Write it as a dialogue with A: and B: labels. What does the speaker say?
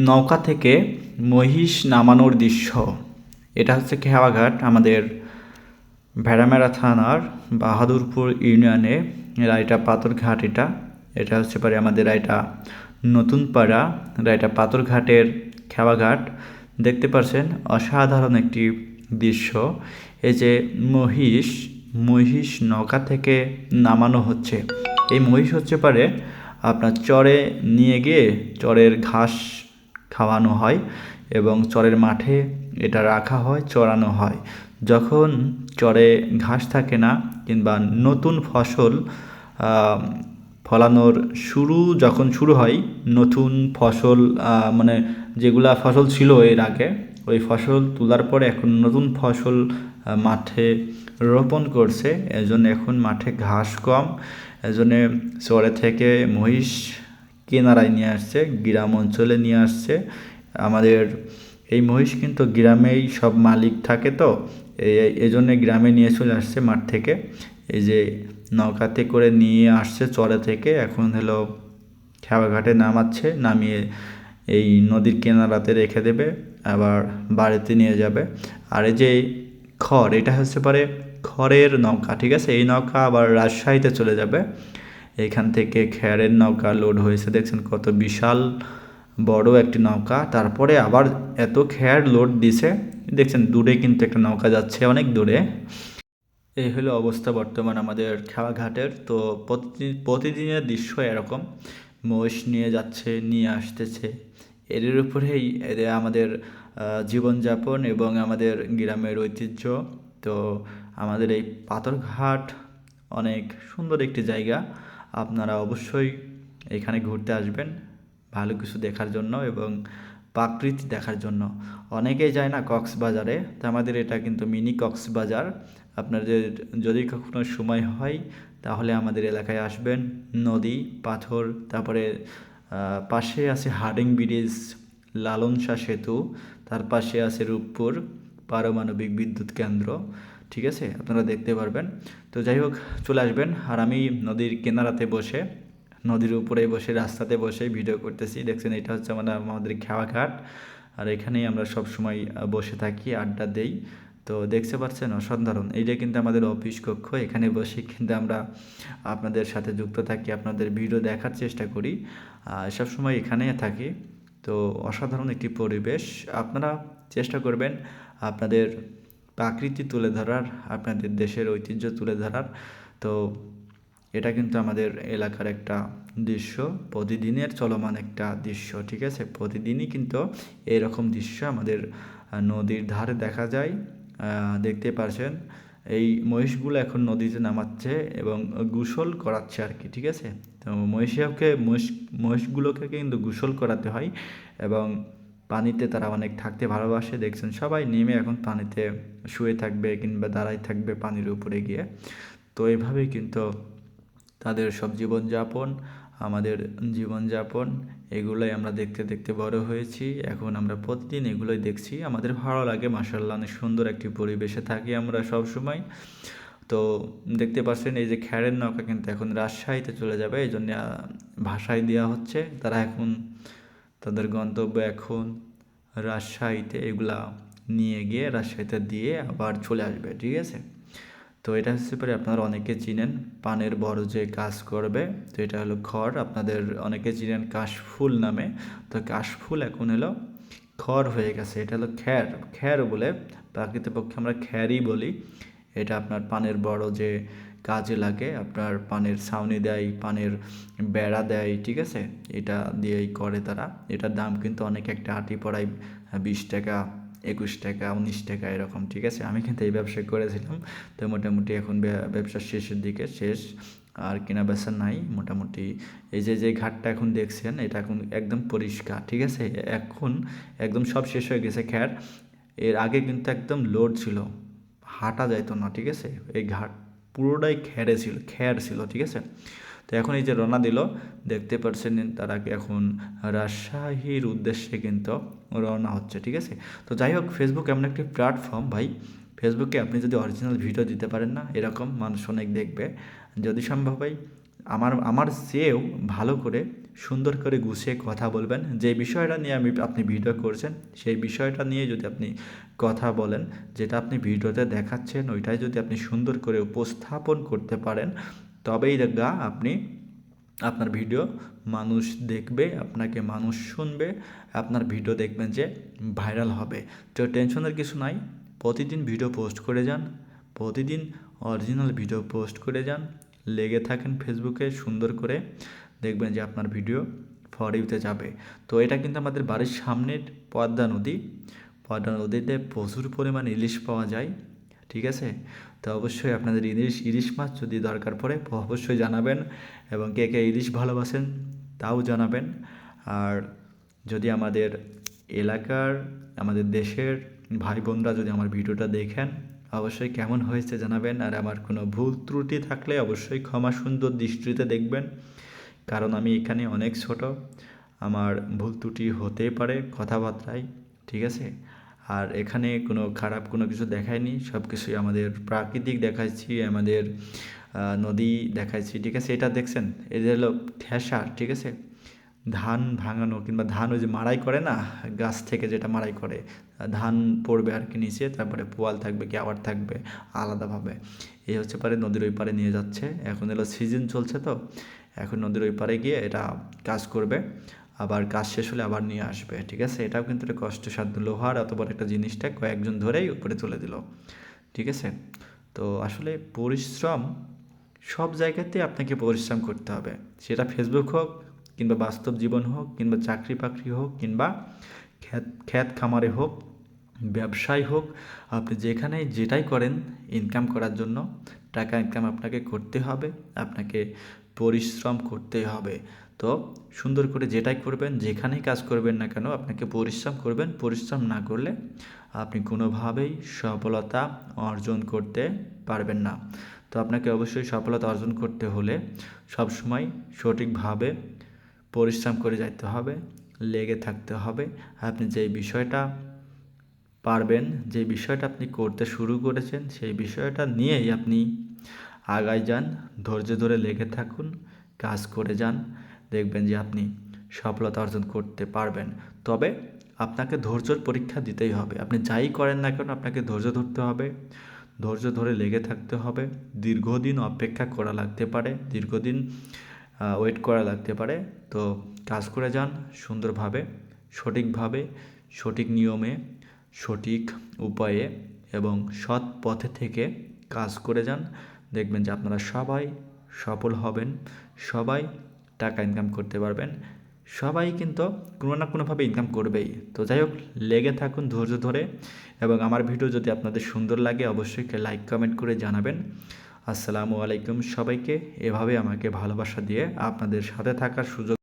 A: নৌকা থেকে মহিষ নামানোর দৃশ্য। এটা হচ্ছে খেওয়াঘাট, আমাদের ভেড়ামেরা থানার বাহাদুরপুর ইউনিয়নে রায়টা পাথরঘাট। এটা এটা হচ্ছে পারে আমাদের রায়টা নতুন পাড়া, রায়টা পাথরঘাটের খেওয়াঘাট। দেখতে পাচ্ছেন অসাধারণ একটি দৃশ্য। এই যে মহিষ মহিষ নৌকা থেকে নামানো হচ্ছে। এই মহিষ হচ্ছে পারে আপনার চরে নিয়ে গিয়ে চরের ঘাস খাওয়ানো হয় এবং চরের মাঠে এটা রাখা হয়, চড়ানো হয়। যখন চরে ঘাস থাকে না কিংবা নতুন ফসল ফলানোর যখন শুরু হয়, নতুন ফসল মানে যেগুলা ফসল ছিল এর আগে, ওই ফসল তোলার পরে এখন নতুন ফসল মাঠে রোপণ করছে, এজন্য এখন মাঠে ঘাস কম, এজন্য চরে থেকে মহিষ কেনারায় নিয়ে আসছে, গ্রাম অঞ্চলে নিয়ে আসছে। আমাদের এই মহিষ কিন্তু গ্রামেই সব মালিক থাকে, তো এই জন্যে গ্রামে নিয়ে চলে আসছে মাঠ থেকে। এই যে নৌকাতে করে নিয়ে আসছে চরে থেকে, এখন হলো খেওয়াঘাটে নামাচ্ছে, নামিয়ে এই নদীর কিনারাতে রেখে দেবে, আবার বাড়িতে নিয়ে যাবে। আর এই যে খড়, এটা হচ্ছে পারে খড়ের নৌকা, ঠিক আছে। এই নৌকা আবার রাজশাহীতে চলে যাবে। এখান থেকে খেয়ারের নৌকা লোড হয়েছে, দেখছেন কত বিশাল বড় একটি নৌকা। তারপরে আবার এত খেয়ার লোড দিছে, দেখছেন দূরে কিন্তু একটা নৌকা যাচ্ছে অনেক দূরে। এই হলো অবস্থা বর্তমান আমাদের খেওয়াঘাটের। তো প্রতিদিনের দৃশ্য এরকম, মহিষ নিয়ে যাচ্ছে, নিয়ে আসতেছে, এর উপরেই এদের আমাদের জীবনযাপন এবং আমাদের গ্রামের ঐতিহ্য। তো আমাদের এই পাথরঘাট অনেক সুন্দর একটি জায়গা, আপনারা অবশ্যই এখানে ঘুরতে আসবেন ভালো কিছু দেখার জন্য এবং প্রাকৃতিক দেখার জন্য। অনেকেই যায় না কক্সবাজারে, তো আমাদের এটা কিন্তু মিনি কক্সবাজার। আপনাদের যদি কখনো সময় হয় তাহলে আমাদের এলাকায় আসবেন। নদী, পাথর, তারপরে পাশে আছে হার্ডিং ব্রিজ, লালন শাহ সেতু, তার পাশে আছে রূপপুর পারমাণবিক বিদ্যুৎ কেন্দ্র, ঠিক আছে, আপনারা দেখতে পারবেন। তো যাই হোক, চলে আসবেন। আর আমি নদীর কিনারাতে বসে, নদীর উপরে বসে, রাস্তাতে বসে ভিডিও করতেছি, দেখছেন এটা হচ্ছে আমাদের খেওয়াঘাট। আর এখানেই আমরা সব সময় বসে থাকি, আড্ডা দেই। তো দেখতে পাচ্ছেন অসাধারণ, এইটা কিন্তু আমাদের অফিস কক্ষ, এখানে বসে কিন্তু আমরা আপনাদের সাথে যুক্ত থাকি, আপনাদের ভিডিও দেখার চেষ্টা করি, সবসময় এখানেই থাকি। তো অসাধারণ একটি পরিবেশ, আপনারা চেষ্টা করবেন আপনাদের প্রাকৃতি তুলে ধরার, আপনাদের দেশের ঐতিহ্য তুলে ধরার। তো এটা কিন্তু আমাদের এলাকার একটা দৃশ্য, প্রতিদিনের চলমান একটা দৃশ্য, ঠিক আছে। প্রতিদিনই কিন্তু এরকম দৃশ্য আমাদের নদীর ধারে দেখা যায়, দেখতে পারছেন। এই মহিষগুলো এখন নদীতে নামাচ্ছে এবং গোসল করাচ্ছে আর কি, ঠিক আছে। তো মহিষগুলোকে কিন্তু গোসল করাতে হয় এবং পানিতে তারা অনেক থাকতে ভালোবাসে, দেখছেন সবাই নেমে এখন পানিতে শুয়ে থাকবে কিংবা দাঁড়ায় থাকবে পানির উপরে গিয়ে। তো এইভাবেই কিন্তু তাদের সব জীবনযাপন, আমাদের জীবনযাপন, এগুলোই আমরা দেখতে দেখতে বড় হয়েছি। এখন আমরা প্রতিদিন এগুলোই দেখছি, আমাদের ভালো লাগে, মাশাআল্লাহ অনেক সুন্দর একটি পরিবেশে থাকি আমরা সব সময়। তো দেখতে পাচ্ছেন এই যে খ্যারের নৌকা কিন্তু এখন রাজশাহীতে চলে যাবে, এই জন্য ভাষায় দেওয়া হচ্ছে, তারা এখন তাদের গন্তব্য এখন রাজশাহীতে, এগুলা নিয়ে গিয়ে রাজশাহীতে দিয়ে আবার চলে আসবে, ঠিক আছে। তো এটা হচ্ছে পরে আপনারা অনেকে চিনেন পানের বড় যে কাজ করবে, তো এটা হলো খড়, আপনাদের অনেকে চিনেন কাশফুল নামে। তো কাশফুল এখন হলো খড় হয়ে গেছে, এটা হলো খ্যার। খ্যার বলে প্রকৃতপক্ষে আমরা খ্যারই বলি। এটা আপনার পানের বড় যে কাজে লাগে, আপনার পানের ছাউনি দেয়, পানের বেড়া দেয়, ঠিক আছে, এটা দিয়েই করে তারা। এটার দাম কিন্তু অনেক, একটা আটি পড়ায় 20 টাকা, 21 টাকা, 19 টাকা এরকম, ঠিক আছে। আমি কিন্তু এই ব্যবসা করেছিলাম, তো মোটামুটি এখন ব্যবসার শেষের দিকে, শেষ আর কেনা বেচা নাই মোটামুটি। এই যে ঘাটটা এখন দেখছেন, এটা এখন একদম পরিষ্কার, ঠিক আছে, এখন একদম সব শেষ হয়ে গেছে খ্যার। এর আগে কিন্তু একদম লোড ছিল, হাঁটা যাইতো না, ঠিক আছে। এই ঘাট পুরোটাই খ্যার ছিল, ঠিক আছে। তো এখন এই যে রওনা দিল, দেখতে পাচ্ছেন তারা এখন রাজশাহীর উদ্দেশ্যে কিন্তু রওনা হচ্ছে, ঠিক আছে। তো যাই হোক, ফেসবুক এমন একটি প্ল্যাটফর্ম ভাই, ফেসবুকে আপনি যদি অরিজিনাল ভিডিও দিতে পারেন না, এরকম মানুষ অনেক দেখবে। যদি সম্ভব হয় আমার চেয়েও ভালো করে সুন্দর করে গুছিয়ে কথা বলবেন। যে বিষয়টা নিয়ে আপনি ভিডিও করছেন সেই বিষয়টা নিয়ে যদি আপনি কথা বলেন, যেটা আপনি ভিডিওতে দেখাচ্ছেন ওইটাই যদি আপনি সুন্দর করে উপস্থাপন করতে পারেন, তবেই আপনি আপনার ভিডিও মানুষ দেখবে, আপনাকে মানুষ শুনবে, আপনার ভিডিও দেখবেন যে ভাইরাল হবে। তো টেনশনের কিছু নাই, প্রতিদিন ভিডিও পোস্ট করে যান, প্রতিদিন অরিজিনাল ভিডিও পোস্ট করে যান, লেগে থাকেন ফেসবুকে সুন্দর করে, দেখবেন যে আপনার ভিডিও ফর ইউতে যাবে। তো এটা কিন্তু আমাদের বাড়ির সামনের পদ্মা নদী, পদ্মা নদীতে প্রচুর পরিমাণ ইলিশ পাওয়া যায়, ঠিক আছে। তো অবশ্যই আপনাদের ইলিশ মাছ যদি দরকার পড়ে অবশ্যই জানাবেন, এবং কে কে ইলিশ ভালোবাসেন তাও জানাবেন। আর যদি আমাদের এলাকার, আমাদের দেশের ভাই বোনরা যদি আমার ভিডিওটা দেখেন অবশ্যই কেমন হয়েছে জানাবেন। আর আমার কোনো ভুল ত্রুটি থাকলে অবশ্যই ক্ষমা সুন্দর দৃষ্টিতে দেখবেন, কারণ আমি এখানে অনেক ছোট, আমার ভুল ত্রুটি হতেই পারে কথাবার্তায়, ঠিক আছে। আর এখানে কোনো খারাপ কোনো কিছু দেখায়নি, সব কিছুই আমাদের প্রাকৃতিক দেখাচ্ছি, আমাদের নদী দেখাচ্ছি, ঠিক আছে। এটা দেখছেন, এই যে হলো ঠেসা, ঠিক আছে, ধান ভাঙানো কিংবা ধান ওই যে মাড়াই করে না, গাছ থেকে যেটা মাড়াই করে, ধান পড়বে আর কি নিচে, তারপরে পোয়াল থাকবে কি আবার থাকবে আলাদাভাবে, এই হচ্ছে পারে নদীর ওই পারে নিয়ে যাচ্ছে। এখন এলো সিজন চলছে, তো এখন নদীর ওই পারে গিয়ে এটা কাজ করবে, আবার কাজ শেষ হলে আবার নিয়ে আসবে, ঠিক আছে। এটাও কিন্তু একটা কষ্টসাধ্য, লোহার এত বড় একটা জিনিসটা কয়েকজন ধরেই উপরে তুলে দিল, ঠিক আছে। তো আসলে পরিশ্রম সব জায়গাতে আপনাকে পরিশ্রম করতে হবে, সেটা ফেসবুক হোক কিংবা বাস্তব জীবন হোক কিংবা চাকরি বাকরি হোক কিংবা খ্যাত খামারে হোক, ব্যবসায় হোক, আপনি যেখানে যেটাই করেন ইনকাম করার জন্য, টাকা ইনকাম আপনাকে করতে হবে, আপনাকে পরিশ্রম করতে হবে। তো সুন্দর করে যেটাই করবেন, যেখানেই কাজ করবেন না কেন আপনাকে পরিশ্রম করবেন, পরিশ্রম না করলে আপনি কোনোভাবেই সফলতা অর্জন করতে পারবেন না। তো আপনাকে অবশ্যই সফলতা অর্জন করতে হলে সবসময় সঠিকভাবে পরিশ্রম করে যাইতে হবে, লেগে থাকতে হবে। আপনি যেই বিষয়টা পারবেন, যে বিষয়টা আপনি করতে শুরু করেছেন সেই বিষয়টা নিয়েই আপনি আগায় যান, ধৈর্য ধরে লেগে থাকুন, কাজ করে যান, দেখবেন যে আপনি সফলতা অর্জন করতে পারবেন। তবে আপনাকে ধৈর্যর পরীক্ষা দিতেই হবে, আপনি যাই করেন না কেন আপনাকে ধৈর্য ধরতে হবে, ধৈর্য ধরে লেগে থাকতে হবে। দীর্ঘদিন অপেক্ষা করা লাগতে পারে, দীর্ঘদিন ওয়েট করা লাগতে পারে। তো কাজ করে যান সুন্দরভাবে, সঠিকভাবে, সঠিক নিয়মে, সঠিক উপায়ে এবং সৎ পথে থেকে কাজ করে যান, দেখবেন যে আপনারা সবাই সফল হবেন, সবাই টাকা ইনকাম করতে পারবেন, সবাই কিন্তু কোনো না কোনোভাবে ইনকাম করবেই। তো যাই হোক, লেগে থাকুন ধৈর্য ধরে, এবং আমার ভিডিও যদি আপনাদের সুন্দর লাগে অবশ্যই লাইক কমেন্ট করে জানাবেন। আসসালামু আলাইকুম সবাইকে। এভাবে আমাকে ভালোবাসা দিয়ে আপনাদের সাথে থাকার সুযোগ